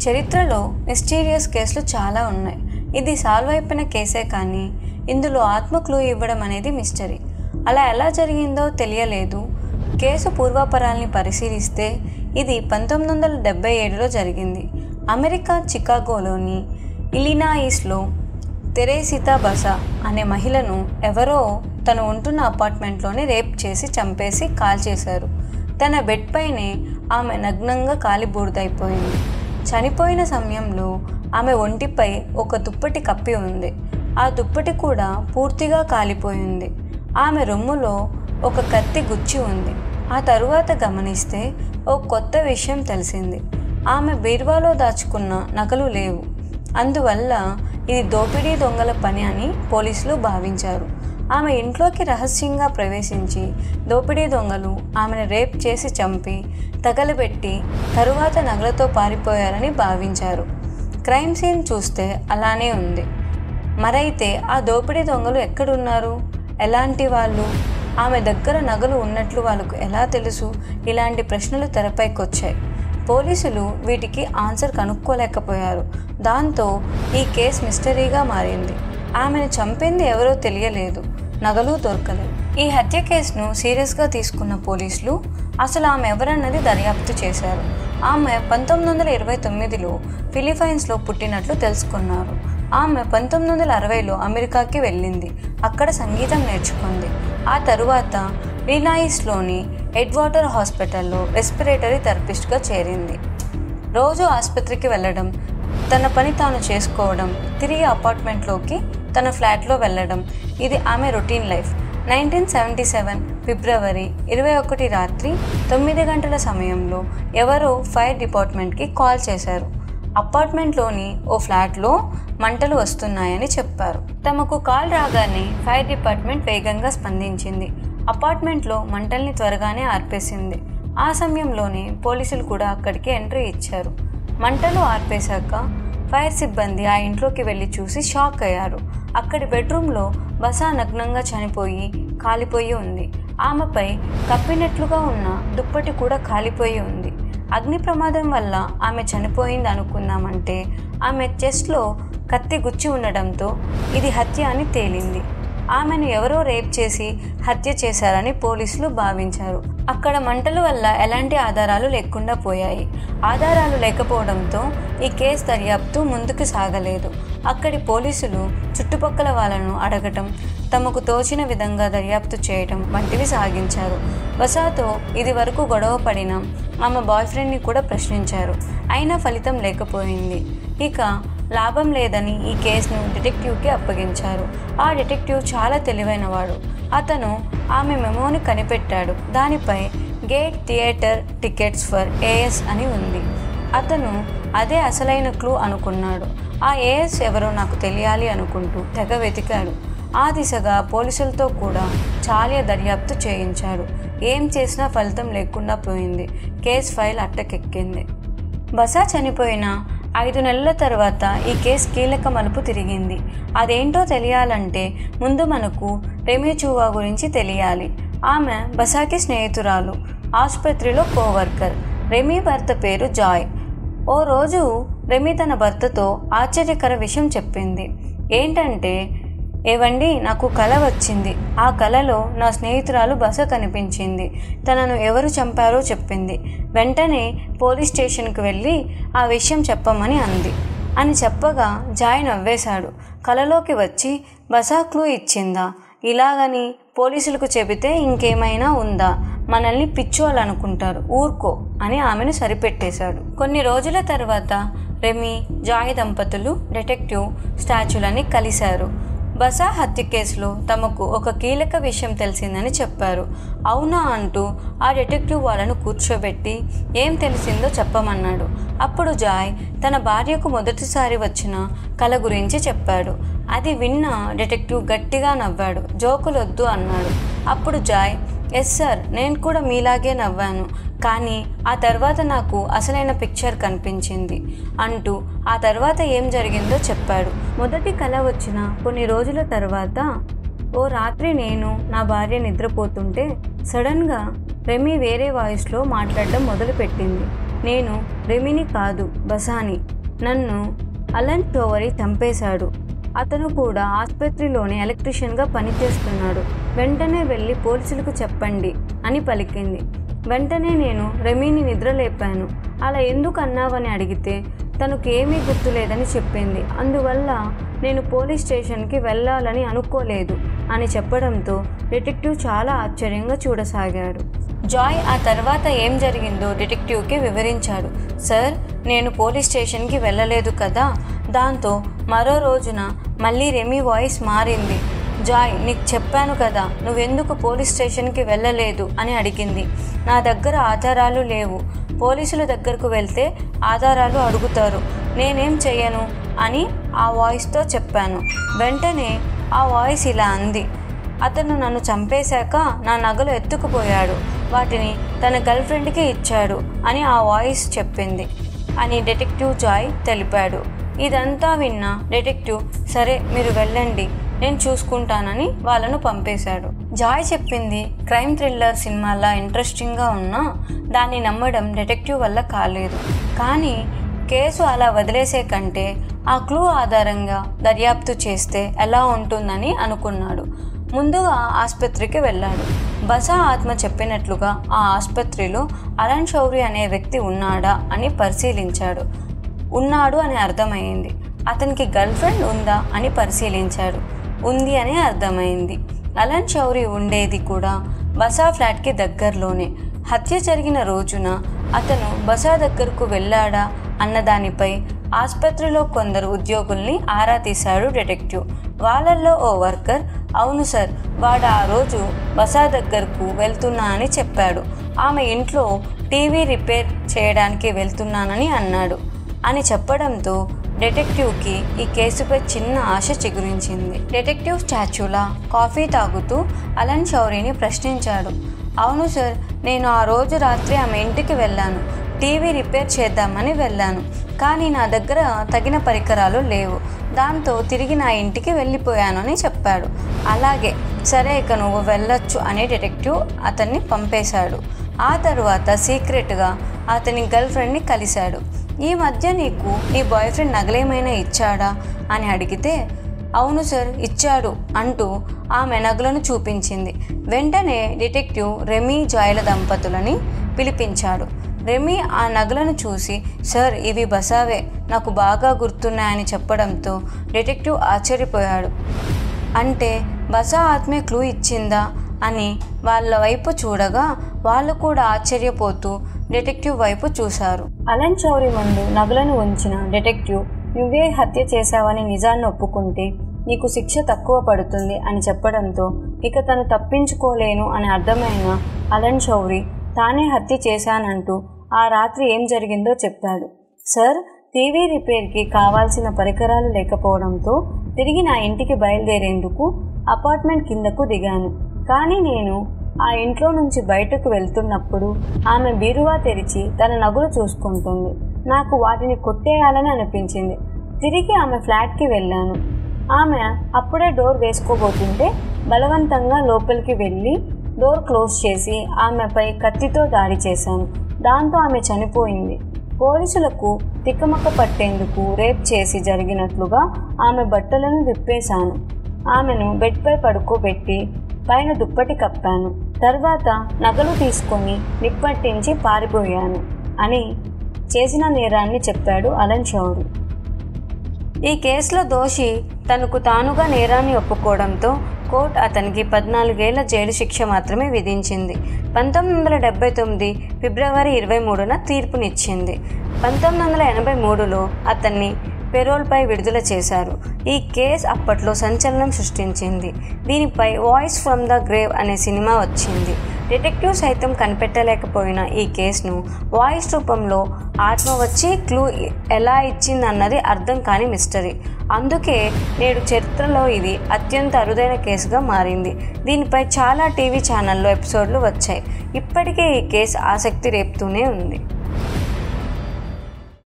చరిత్రలో మిస్టీరియస్ కేసులు చాలా ఉన్నాయి. ఇది సాల్వ్ అయిపోయిన కేసే కానీ ఇందులో ఆత్మ క్లూ ఇవ్వడం అనేది మిస్టరీ. అలా ఎలా జరిగిందో తెలియలేదు. కేసు పూర్వాపరాల్ని పరిశీలిస్తే ఇది 1977లో జరిగింది. అమెరికా చికాగోలోని ఇలినాయిస్లో తెరేసితా బసా అనే మహిళను ఎవరో తను ఉంటున్న అపార్ట్మెంట్లోనే రేప్ చేసి చంపేసి కాల్చేశారు. తన బెడ్ పైనే ఆమె నగ్నంగా కాలిబూడిదైపోయింది. చనిపోయిన సమయంలో ఆమె ఒంటిపై ఒక దుప్పటి కప్పి ఉంది. ఆ దుప్పటి కూడా పూర్తిగా కాలిపోయింది. ఆమె రొమ్ములో ఒక కత్తి గుచ్చి ఉంది. ఆ తరువాత గమనిస్తే ఓ కొత్త విషయం తెలిసింది. ఆమె బీరువాలో దాచుకున్న నగలు లేవు. అందువల్ల ఇది దోపిడీ దొంగల పని అని పోలీసులు భావించారు. ఆమె ఇంట్లోకి రహస్యంగా ప్రవేశించి దోపిడీ దొంగలు ఆమెను రేప్ చేసి చంపి తగలబెట్టి తరువాత నగలతో పారిపోయారని భావించారు. క్రైమ్ సీన్ చూస్తే అలానే ఉంది. మరైతే ఆ దోపిడీ దొంగలు ఎక్కడున్నారు? ఎలాంటి వాళ్ళు? ఆమె దగ్గర నగలు ఉన్నట్లు వాళ్ళకు ఎలా తెలుసు? ఇలాంటి ప్రశ్నలు తెరపైకొచ్చాయి. పోలీసులు వీటికి ఆన్సర్ కనుక్కోలేకపోయారు. దాంతో ఈ కేసు మిస్టరీగా మారింది. ఆమెను చంపింది ఎవరో తెలియలేదు. నగలు దొరకలేదు. ఈ హత్య కేసును సీరియస్గా తీసుకున్న పోలీసులు అసలు ఆమె ఎవరన్నది దర్యాప్తు చేశారు. ఆమె 1929లో ఫిలిప్పైన్స్లో పుట్టినట్లు తెలుసుకున్నారు. ఆమె 1960లో అమెరికాకి వెళ్ళింది. అక్కడ సంగీతం నేర్చుకుంది. ఆ తరువాత ఇలినాయిస్లోని ఎడ్వాటర్ హాస్పిటల్లో రెస్పిరేటరీ థెరపిస్ట్గా చేరింది. రోజు ఆసుపత్రికి వెళ్ళడం, తన పని తాను చేసుకోవడం, తిరిగి అపార్ట్మెంట్లోకి తన ఫ్లాట్లో వెళ్ళడం, ఇది ఆమె రొటీన్ లైఫ్. 1977 ఫిబ్రవరి 21 రాత్రి 9 గంటల సమయంలో ఎవరో ఫైర్ డిపార్ట్మెంట్కి కాల్ చేశారు. అపార్ట్మెంట్లోని ఓ ఫ్లాట్లో మంటలు వస్తున్నాయని చెప్పారు. తమకు కాల్ రాగానే ఫైర్ డిపార్ట్మెంట్ వేగంగా స్పందించింది. అపార్ట్మెంట్లో మంటల్ని త్వరగానే ఆర్పేసింది. ఆ సమయంలోనే పోలీసులు కూడా అక్కడికి ఎంట్రీ ఇచ్చారు. మంటలు ఆర్పేశాక ఫైర్ సిబ్బంది ఆ ఇంట్లోకి వెళ్ళి చూసి షాక్ అయ్యారు. అక్కడి బెడ్రూమ్లో బసా నగ్నంగా చనిపోయి కాలిపోయి ఉంది. ఆమెపై కప్పినట్లుగా ఉన్న దుప్పటి కూడా కాలిపోయి ఉంది. అగ్ని ప్రమాదం వల్ల ఆమె చనిపోయింది అనుకుందామంటే ఆమె చెస్ట్లో కత్తి గుచ్చి ఉండడంతో ఇది హత్య అని తేలింది. ఆమెను ఎవరో రేప్ చేసి హత్య చేశారని పోలీసులు భావించారు. అక్కడ మంటల వల్ల ఎలాంటి ఆధారాలు లేకుండా పోయాయి. ఆధారాలు లేకపోవడంతో ఈ కేసు దర్యాప్తు ముందుకు సాగలేదు. అక్కడి పోలీసులు చుట్టుపక్కల వాళ్ళను అడగటం, తమకు తోచిన విధంగా దర్యాప్తు చేయటం వంటివి సాగించారు. బసాతో ఇది వరకు గొడవ పడిన ఆమె బాయ్ ఫ్రెండ్ని కూడా ప్రశ్నించారు. అయినా ఫలితం లేకపోయింది. ఇక లాభం లేదని ఈ కేసును డిటెక్టివ్కి అప్పగించారు. ఆ డిటెక్టివ్ చాలా తెలివైనవాడు. అతను ఆమె మెమోని కనిపెట్టాడు. దానిపై gate theatre tickets for AS అని ఉంది. అతను అదే అసలైన క్లూ అనుకున్నాడు. ఆ ఏఎస్ ఎవరో నాకు తెలియాలి అనుకుంటూ తెగ వెతికాడు. ఆ దిశగా పోలీసులతో కూడా చాలా దర్యాప్తు చేయించాడు. ఏం చేసినా ఫలితం లేకుండా పోయింది. Case file అట్టకెక్కింది. బసా చనిపోయిన 5 నెలల తర్వాత ఈ కేసు కీలక మలుపు తిరిగింది. అదేంటో తెలియాలంటే ముందు మనకు రెమీ చూవా గురించి తెలియాలి. ఆమె బసాకి స్నేహితురాలు, ఆసుపత్రిలో కోవర్కర్. రెమీ భర్త పేరు జాయ్. ఓ రోజు రెమీ తన భర్తతో ఆశ్చర్యకర విషయం చెప్పింది. ఏంటంటే, ఏవండి, నాకు కల వచ్చింది. ఆ కలలో నా స్నేహితురాలు బస కనిపించింది. తనను ఎవరు చంపారో చెప్పింది. వెంటనే పోలీస్ స్టేషన్కి వెళ్ళి ఆ విషయం చెప్పమని అంది అని చెప్పగా జాయ్ నవ్వేశాడు. కలలోకి వచ్చి బసా క్లూ ఇచ్చిందా? ఇలాగని పోలీసులకు చెబితే ఇంకేమైనా ఉందా? మనల్ని పిచ్చోళ్ళనుకుంటారు, ఊరుకో అని ఆమెను సరిపెట్టేశాడు. కొన్ని రోజుల తర్వాత రెమీ, జాయ్ దంపతులు డిటెక్టివ్ స్టాచ్యులని కలిశారు. బసా హత్య కేసులో తమకు ఒక కీలక విషయం తెలిసిందని చెప్పారు. అవునా అంటూ ఆ డిటెక్టివ్ వాళ్ళను కూర్చోబెట్టి ఏం తెలిసిందో చెప్పమన్నాడు. అప్పుడు జాయ్ తన భార్యకు మొదటిసారి వచ్చిన కల గురించి చెప్పాడు. అది విన్న డిటెక్టివ్ గట్టిగా నవ్వాడు. జోకులొద్దు అన్నాడు. అప్పుడు జాయ్, ఎస్ సార్, నేను కూడా మీలాగే నవ్వాను, కానీ ఆ తర్వాత నాకు అసలైన పిక్చర్ కనిపించింది అంటూ ఆ తర్వాత ఏం జరిగిందో చెప్పాడు. మొదటి కల వచ్చిన కొన్ని రోజుల తర్వాత ఓ రాత్రి నేను నా భార్య నిద్రపోతుంటే సడన్గా రెమీ వేరే వాయిస్లో మాట్లాడడం మొదలుపెట్టింది. నేను రెమీని కాదు, బసాని. నన్ను అలన్ టోవరీ చంపేశాడు. అతను కూడా ఆసుపత్రిలోనే ఎలక్ట్రీషియన్గా పనిచేస్తున్నాడు. వెంటనే వెళ్ళి పోలీసులకు చెప్పండి అని పలికింది. వెంటనే నేను రెమీని నిద్రలేపాను. అలా ఎందుకు అన్నావని అడిగితే తనకు ఏమీ గుర్తులేదని చెప్పింది. అందువల్ల నేను పోలీస్ స్టేషన్కి వెళ్ళాలని అనుకోలేదు అని చెప్పడంతో డిటెక్టివ్ చాలా ఆశ్చర్యంగా చూడసాగాడు. జాయ్ ఆ తర్వాత ఏం జరిగిందో డిటెక్టివ్కి వివరించాడు. సార్, నేను పోలీస్ స్టేషన్కి వెళ్ళలేదు కదా. దాంతో మరో రోజున మళ్ళీ రెమీ వాయిస్ మారింది. జాయ్, నీకు చెప్పాను కదా, నువ్వెందుకు పోలీస్ స్టేషన్కి వెళ్ళలేదు అని అడిగింది. నా దగ్గర ఆధారాలు లేవు. పోలీసుల దగ్గరకు వెళ్తే ఆధారాలు అడుగుతారు. నేనేం చెయ్యను అని ఆ వాయిస్తో చెప్పాను. వెంటనే ఆ వాయిస్ ఇలా అంది. అతను నన్ను చంపేశాక నా నగలు ఎత్తుకుపోయాడు. వాటిని తన గర్ల్ ఫ్రెండ్కి ఇచ్చాడు అని ఆ వాయిస్ చెప్పింది అని డిటెక్టివ్ జాయ్ తెలిపాడు. ఇదంతా విన్న డిటెక్టివ్, సరే మీరు వెళ్ళండి, నేను చూసుకుంటానని వాళ్ళను పంపేశాడు. జాయ్ చెప్పింది క్రైమ్ థ్రిల్లర్ సినిమాలా ఇంట్రెస్టింగ్గా ఉన్నా దాన్ని నమ్మడం డిటెక్టివ్ వల్ల కాలేదు. కానీ కేసు అలా వదిలేసే కంటే ఆ క్లూ ఆధారంగా దర్యాప్తు చేస్తే ఎలా ఉంటుందని అనుకున్నాడు. ముందుగా ఆసుపత్రికి వెళ్ళాడు. బసా ఆత్మ చెప్పినట్లుగా ఆ ఆసుపత్రిలో అలన్ షౌరీ అనే వ్యక్తి ఉన్నాడా అని పరిశీలించాడు. ఉన్నాడు అని అర్థమైంది. అతనికి గర్ల్ ఫ్రెండ్ ఉందా అని పరిశీలించాడు. ఉంది అని అర్థమైంది. అలన్ షౌరీ ఉండేది కూడా బసా ఫ్లాట్కి దగ్గరలోనే. హత్య జరిగిన రోజున అతను బసా దగ్గరకు వెళ్ళాడా అన్నదానిపై ఆసుపత్రిలో కొందరు ఉద్యోగుల్ని ఆరా తీశాడు డిటెక్టివ్. వాళ్ళల్లో ఓ వర్కర్, అవును సార్, వాడు ఆ రోజు బసా దగ్గరకు వెళ్తున్నా అని చెప్పాడు. ఆమె ఇంట్లో టీవీ రిపేర్ చేయడానికి వెళ్తున్నానని అన్నాడు అని చెప్పడంతో డిటెక్టివ్కి ఈ కేసుపై చిన్న ఆశ చిగురించింది. డిటెక్టివ్ స్టాచ్యూలా కాఫీ తాగుతూ అలన్ షౌరీని ప్రశ్నించాడు. అవును సార్, నేను ఆ రోజు రాత్రి ఆమె ఇంటికి వెళ్ళాను. టీవీ రిపేర్ చేద్దామని వెళ్ళాను. కానీ నా దగ్గర తగిన పరికరాలు లేవు. దాంతో తిరిగి నా ఇంటికి వెళ్ళిపోయాను అని చెప్పాడు. అలాగే, సరే ఇక నువ్వు వెళ్ళొచ్చు అని డిటెక్టివ్ అతన్ని పంపేశాడు. ఆ తర్వాత సీక్రెట్గా అతని గర్ల్ ఫ్రెండ్ని కలిశాడు. ఈ మధ్య నీకు నీ బాయ్ ఫ్రెండ్ నగలేమైనా ఇచ్చాడా అని అడిగితే, అవును సార్, ఇచ్చాడు అంటూ ఆమె నగలను చూపించింది. వెంటనే డిటెక్టివ్ రెమీ జాయ్ల దంపతులని పిలిపించాడు. రెమీ ఆ నగలను చూసి, సార్, ఇవి బసావే, నాకు బాగా గుర్తున్నాయని చెప్పడంతో డిటెక్టివ్ ఆశ్చర్యపోయాడు. అంటే బసా ఆత్మే క్లూ ఇచ్చిందా అని వాళ్ళ వైపు చూడగా వాళ్ళు కూడా ఆశ్చర్యపోతూ డిటెక్టివ్ వైపు చూశారు. అలన్ షౌరీ ముందు నగలను ఉంచిన డిటెక్టివ్, నువ్వే హత్య చేశావని నిజాన్ని ఒప్పుకుంటే నీకు శిక్ష తక్కువ పడుతుంది అని చెప్పడంతో ఇక తను తప్పించుకోలేను అని అర్థమైన అలన్ షౌరీ తానే హత్య చేశానంటూ ఆ రాత్రి ఏం జరిగిందో చెప్పాడు. సార్, టీవీ రిపేర్కి కావాల్సిన పరికరాలు లేకపోవడంతో తిరిగి నా ఇంటికి బయలుదేరేందుకు అపార్ట్మెంట్ కిందకు దిగాను. కానీ నేను ఆ ఇంట్లో నుంచి బయటకు వెళ్తున్నప్పుడు ఆమె బీరువా తెరిచి తన నగలు చూసుకుంటుంది. నాకు వాటిని కొట్టేయాలని అనిపించింది. తిరిగి ఆమె ఫ్లాట్కి వెళ్ళాను. ఆమె అప్పుడే డోర్ వేసుకోబోతుంటే బలవంతంగా లోపలికి వెళ్ళి డోర్ క్లోజ్ చేసి ఆమెపై కత్తితో దాడి చేశాను. దాంతో ఆమె చనిపోయింది. పోలీసులకు తిక్కమక్క పట్టేందుకు రేప్ చేసి జరిగినట్లుగా ఆమె బట్టలను విప్పేశాను. ఆమెను బెడ్పై పడుకోబెట్టి పైన దుప్పటి కప్పాను. తర్వాత నగలు తీసుకొని నిప్పట్టించి పారిపోయాను అని చేసిన నేరాన్ని చెప్పాడు అలన్ షౌరీ. ఈ కేసులో దోషి తనకు తానుగా నేరాన్ని ఒప్పుకోవడంతో కోర్టు అతనికి 14 ఏళ్ల జైలు శిక్ష మాత్రమే విధించింది. 1979 ఫిబ్రవరి 23న తీర్పునిచ్చింది. 1983లో అతన్ని పెరోల్పై విడుదల చేశారు. ఈ కేసు అప్పట్లో సంచలనం సృష్టించింది. దీనిపై వాయిస్ ఫ్రమ్ ద గ్రేవ్ అనే సినిమా వచ్చింది. డిటెక్టివ్ సైతం కనిపెట్టలేకపోయిన ఈ కేసును వాయిస్ రూపంలో ఆత్మ వచ్చి క్లూ ఎలా ఇచ్చిందన్నది అర్థం కాని మిస్టరీ. అందుకే నేడు చరిత్రలో ఇది అత్యంత అరుదైన కేసుగా మారింది. దీనిపై చాలా టీవీ ఛానల్లో ఎపిసోడ్లు వచ్చాయి. ఇప్పటికే ఈ కేసు ఆసక్తి రేపుతూనే ఉంది.